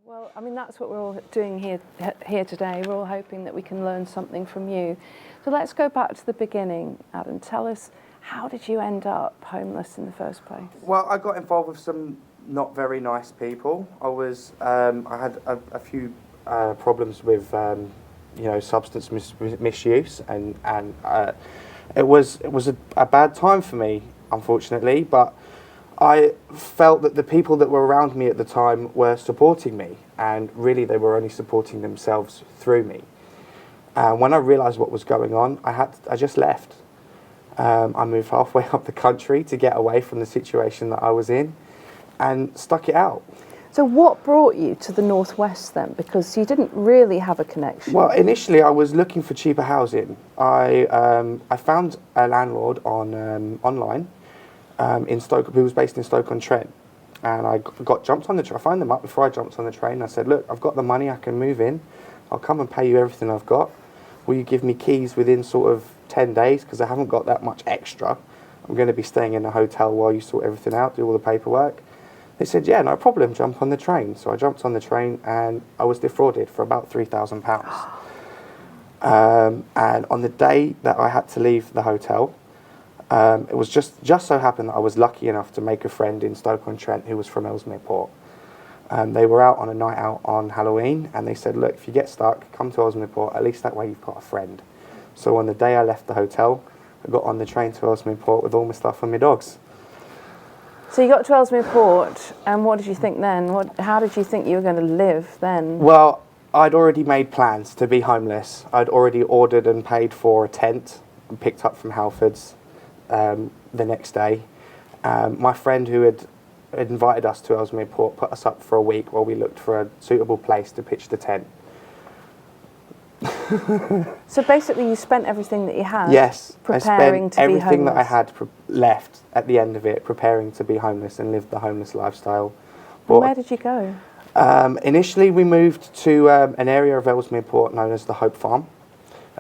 Well, I mean, that's what we're all doing here today. We're all hoping that we can learn something from you. So let's go back to the beginning, Adam. Tell us, how did you end up homeless in the first place? Well, I got involved with some not very nice people. I had a few problems with, substance misuse, and it was a bad time for me, unfortunately. But I felt that the people that were around me at the time were supporting me, and really they were only supporting themselves through me. When I realised what was going on, I just left. I moved halfway up the country to get away from the situation that I was in, and stuck it out. So what brought you to the Northwest then? Because you didn't really have a connection. Well, initially I was looking for cheaper housing. I found a landlord online in Stoke, who was based in Stoke-on-Trent, and I jumped on the train. I phoned them up before I jumped on the train. I said, "Look, I've got the money. I can move in. I'll come and pay you everything I've got. Will you give me keys within sort of 10 days? Because I haven't got that much extra. I'm going to be staying in a hotel while you sort everything out, do all the paperwork." They said, "Yeah, no problem, jump on the train." So I jumped on the train, and I was defrauded for about £3,000. And on the day that I had to leave the hotel, it was just so happened that I was lucky enough to make a friend in Stoke-on-Trent who was from Ellesmere Port. They were out on a night out on Halloween, and they said, "Look, if you get stuck, come to Ellesmere Port. At least that way you've got a friend." So on the day I left the hotel, I got on the train to Ellesmere Port with all my stuff and my dogs. So you got to Ellesmere Port, and what did you think then? How did you think you were going to live then? Well, I'd already made plans to be homeless. I'd already ordered and paid for a tent and picked up from Halfords the next day. My friend who had invited us to Ellesmere Port put us up for a week while we looked for a suitable place to pitch the tent. So basically you spent everything that you had preparing to be homeless. Everything that I had left at the end of it, preparing to be homeless and live the homeless lifestyle. But where did you go? Initially we moved to an area of Ellesmere Port known as the Hope Farm.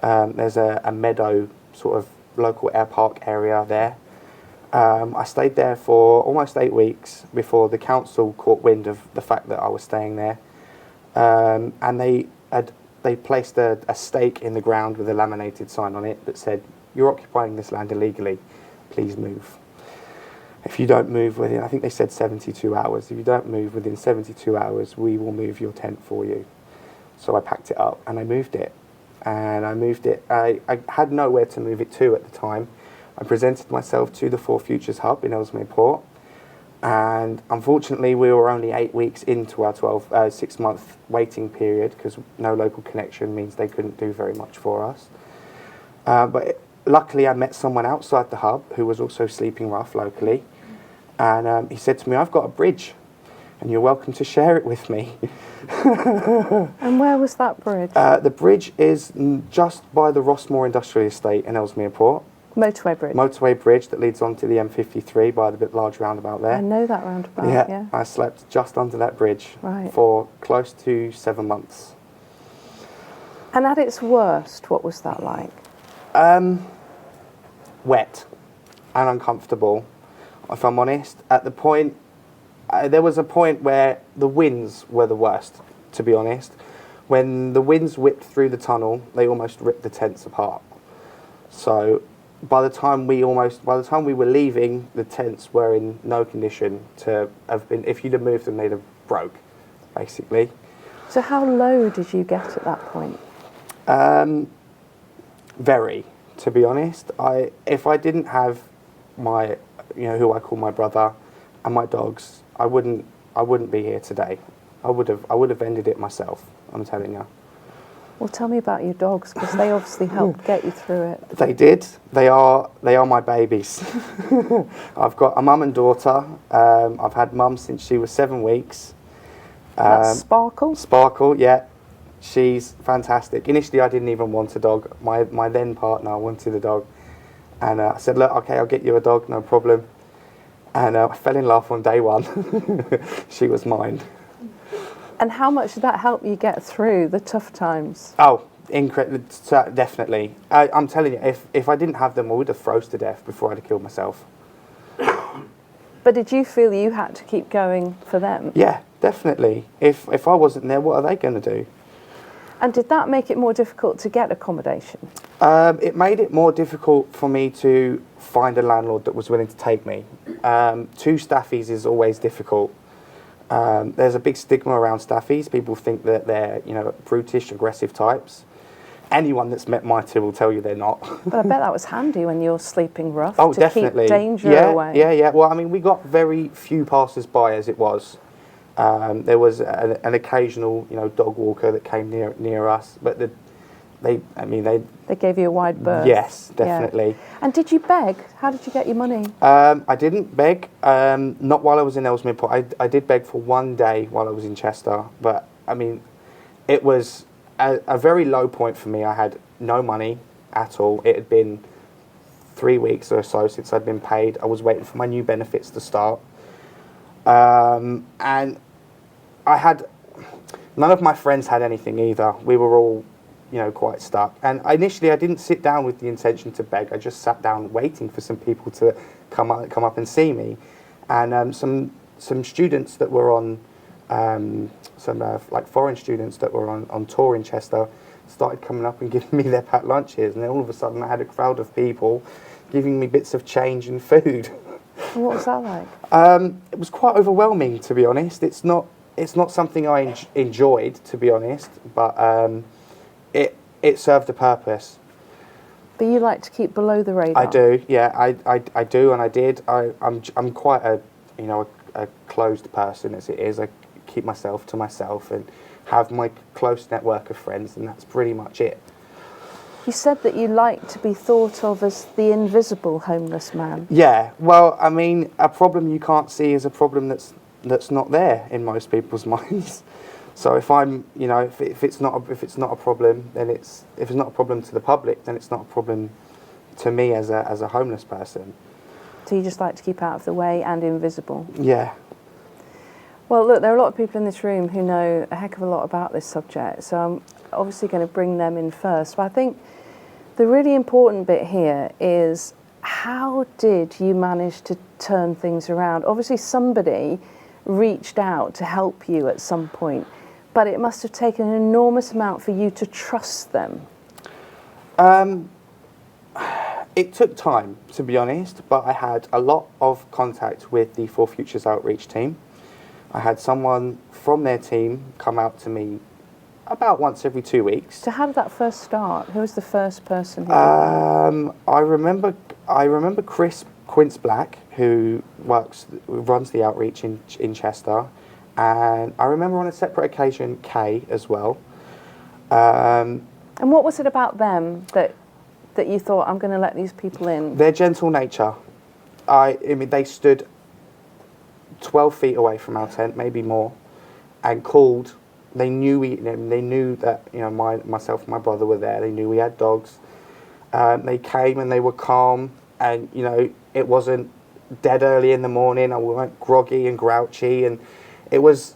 There's a meadow sort of local air park area there. I stayed there for almost 8 weeks before the council caught wind of the fact that I was staying there. And they placed a stake in the ground with a laminated sign on it that said, "You're occupying this land illegally, please move. If you don't move within," I think they said 72 hours, "if you don't move within 72 hours, we will move your tent for you." So I packed it up and I moved it. I had nowhere to move it to at the time. I presented myself to the Four Futures Hub in Ellesmere Port, and unfortunately we were only 8 weeks into our 6-month waiting period, because no local connection means they couldn't do very much for us. But luckily I met someone outside the hub who was also sleeping rough locally, and he said to me, "I've got a bridge and you're welcome to share it with me." And where was that bridge? The bridge is just by the Rossmore Industrial Estate in Ellesmere Port. Motorway bridge? Motorway bridge that leads onto the M53 by the bit large roundabout there. I know that roundabout, yeah. I slept just under that bridge Right. for close to 7 months. And at its worst, what was that like? Wet and uncomfortable, if I'm honest. At the point, there was a point where the winds were the worst, to be honest. When the winds whipped through the tunnel, they almost ripped the tents apart. So by the time we were leaving, the tents were in no condition to have been, if you'd have moved them, they'd have broke, basically. So how low did you get at that point? Very, to be honest. If I didn't have my, who I call my brother, and my dogs, I wouldn't be here today. I would have ended it myself, I'm telling you. Well, tell me about your dogs, because they obviously helped get you through it. They did. They are my babies. I've got a mum and daughter. I've had mum since she was 7 weeks. That's Sparkle? Sparkle, yeah. She's fantastic. Initially, I didn't even want a dog. My then partner wanted a dog. And I said, "Look, okay, I'll get you a dog, no problem." And I fell in love on day one. She was mine. And how much did that help you get through the tough times? Oh, incredible, definitely. I'm telling you, if I didn't have them, I would have froze to death before I'd have killed myself. But did you feel you had to keep going for them? Yeah, definitely. If I wasn't there, what are they going to do? And did that make it more difficult to get accommodation? It made it more difficult for me to find a landlord that was willing to take me. Two staffies is always difficult. There's a big stigma around staffies. People think that they're, brutish, aggressive types. Anyone that's met my two will tell you they're not. But I bet that was handy when you're sleeping rough Oh, to definitely. keep danger away. Yeah. Well, I mean, we got very few passers-by as it was. There was an occasional, dog walker that came near us, but they gave you a wide berth. Yes, Yeah. definitely. And did you beg? How did you get your money? I didn't beg, not while I was in Ellesmere Port. I did beg for one day while I was in Chester, but I mean, it was a very low point for me. I had no money at all. It had been 3 weeks or so since I'd been paid. I was waiting for my new benefits to start. And I had, none of my friends had anything either. We were all, quite stuck. And initially I didn't sit down with the intention to beg. I just sat down waiting for some people to come up and see me. And some students that were on, foreign students that were on tour in Chester started coming up and giving me their packed lunches. And then all of a sudden I had a crowd of people giving me bits of change and food. And what was that like? It was quite overwhelming, to be honest. It's not something I enjoyed, to be honest, but it served a purpose. But you like to keep below the radar. I do, yeah. I do, and I did. I'm quite a closed person as it is. I keep myself to myself and have my close network of friends, and that's pretty much it. You said that you like to be thought of as the invisible homeless man. Yeah, well, I mean, a problem you can't see is a problem that's not there in most people's minds. So if I'm, if it's not a problem, then if it's not a problem to the public, then it's not a problem to me as a homeless person. So you just like to keep out of the way and invisible. Yeah. Well, look, there are a lot of people in this room who know a heck of a lot about this subject, so I'm obviously going to bring them in first. But I think the really important bit here is, how did you manage to turn things around? Obviously, somebody reached out to help you at some point, but it must have taken an enormous amount for you to trust them. It took time, to be honest, but I had a lot of contact with the For Futures outreach team. I had someone from their team come out to me about once every 2 weeks. So how did that first start? Who was the first person? I remember Chris Quince Black, who runs the outreach in Chester, and I remember on a separate occasion Kay as well. And what was it about them that you thought, I'm going to let these people in? Their gentle nature. I mean, they stood 12 feet away from our tent, maybe more, and called. They knew that myself and my brother were there. They knew we had dogs. They came and they were calm, and it wasn't dead early in the morning. I weren't groggy and grouchy, and it was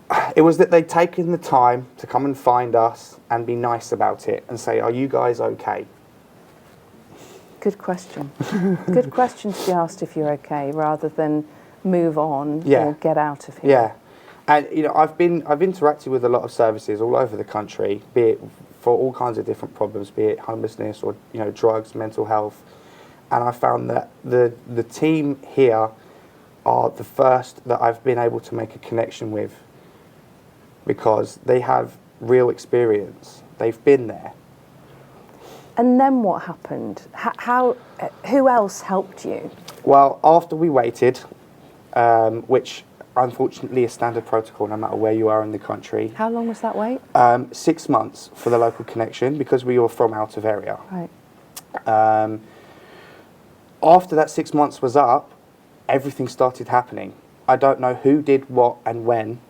that they'd taken the time to come and find us and be nice about it and say, "Are you guys okay?" Good question. Good question to be asked if you're okay, rather than move on or get out of here. Yeah. And I've interacted with a lot of services all over the country, be it for all kinds of different problems, be it homelessness or drugs, mental health, and I found that the team here are the first that I've been able to make a connection with, because they have real experience. They've been there. And then what happened? Who else helped you? Well, after we waited, which unfortunately is standard protocol no matter where you are in the country. How long was that wait? 6 months for the local connection, because we were from out of area. Right. After that 6 months was up, everything started happening. I don't know who did what and when,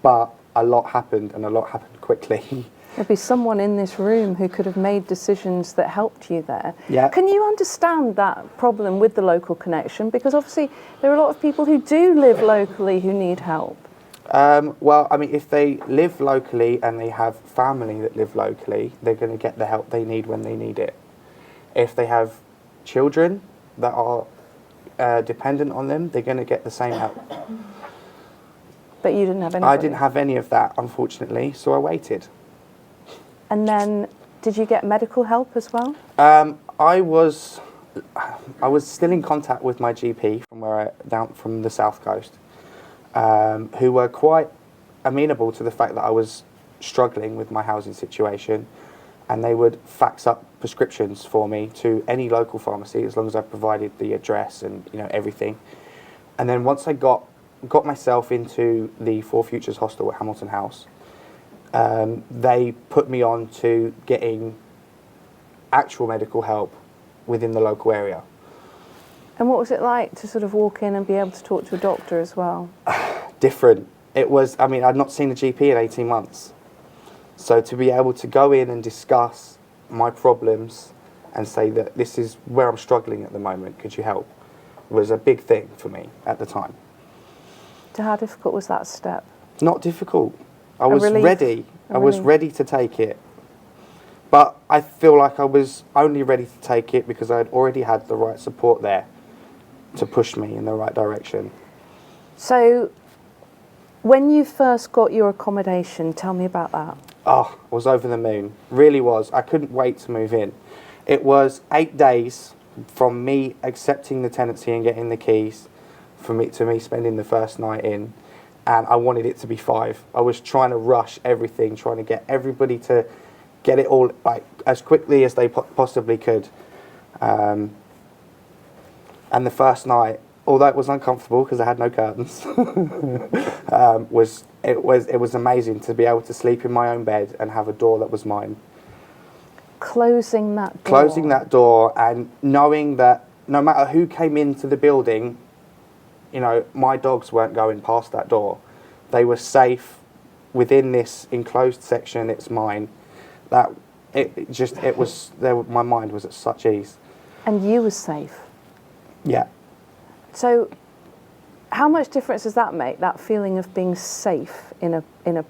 but a lot happened, and a lot happened quickly. There'd be someone in this room who could have made decisions that helped you there. Yeah. Can you understand that problem with the local connection? Because obviously there are a lot of people who do live locally who need help. Well, I mean, if they live locally and they have family that live locally, they're going to get the help they need when they need it. If they have children that are dependent on them, they're going to get the same help. But you didn't have any. I didn't have any of that, unfortunately, so I waited. And then, did you get medical help as well? I was still in contact with my GP down from the South Coast, who were quite amenable to the fact that I was struggling with my housing situation, and they would fax up prescriptions for me to any local pharmacy as long as I provided the address and everything. And then once I got myself into the Four Futures Hostel at Hamilton House, they put me on to getting actual medical help within the local area. And what was it like to sort of walk in and be able to talk to a doctor as well? Different. It was, I'd not seen a GP in 18 months. So to be able to go in and discuss my problems and say that this is where I'm struggling at the moment, could you help, was a big thing for me at the time. So how difficult was that step? Not difficult. I was relief. ready. I was relief. ready to take it. But I feel like I was only ready to take it because I had already had the right support there to push me in the right direction. So when you first got your accommodation, tell me about that. Oh, I was over the moon. Really was. I couldn't wait to move in. It was 8 days from me accepting the tenancy and getting the keys to me spending the first night in, and I wanted it to be 5. I was trying to rush everything, trying to get everybody to get it all like as quickly as they possibly could. And the first night, although it was uncomfortable because I had no curtains, it was amazing to be able to sleep in my own bed and have a door that was mine. Closing that door. Closing that door and knowing that no matter who came into the building, my dogs weren't going past that door. They were safe within this enclosed section. It's mine. My mind was at such ease. And you were safe. Yeah. So how much difference does that make, that feeling of being safe in a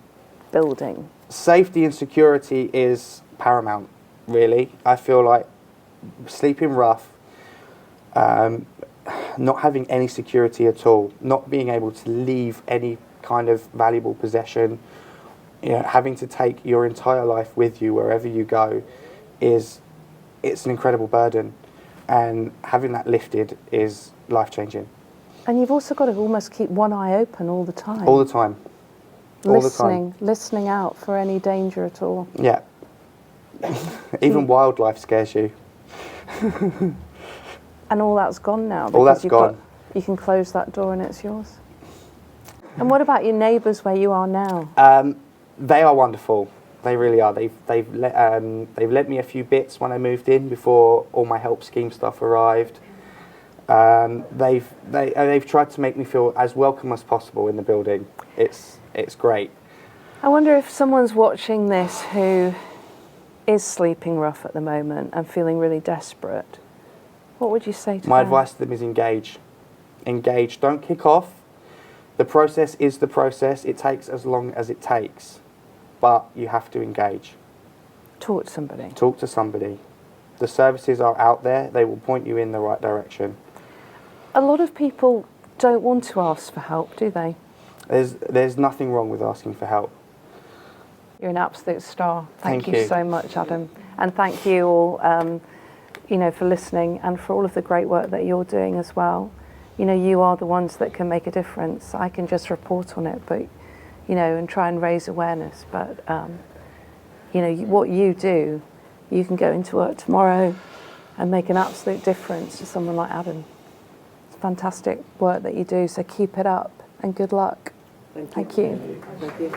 building? Safety and security is paramount, really. I feel like sleeping rough, not having any security at all, not being able to leave any kind of valuable possession, having to take your entire life with you wherever you go, it's an incredible burden, and having that lifted is life-changing. And you've also got to almost keep one eye open all the time. All the time. All the time. Listening out for any danger at all. Yeah. Even wildlife scares you. And all that's gone now. All that's gone. You can close that door and it's yours. And what about your neighbours where you are now? They are wonderful. They really are. They've lent me a few bits when I moved in before all my help scheme stuff arrived. They've tried to make me feel as welcome as possible in the building. It's great. I wonder if someone's watching this who is sleeping rough at the moment and feeling really desperate. What would you say to them? My advice to them is engage. Engage. Don't kick off. The process is the process. It takes as long as it takes. But you have to engage. Talk to somebody. Talk to somebody. The services are out there. They will point you in the right direction. A lot of people don't want to ask for help, do they? There's nothing wrong with asking for help. You're an absolute star. Thank you so much, Adam. And thank you all, for listening and for all of the great work that you're doing as well. You are the ones that can make a difference. I can just report on it, but, and try and raise awareness. But, what you do, you can go into work tomorrow and make an absolute difference to someone like Adam. It's fantastic work that you do, so keep it up and good luck. Thank you. Thank you.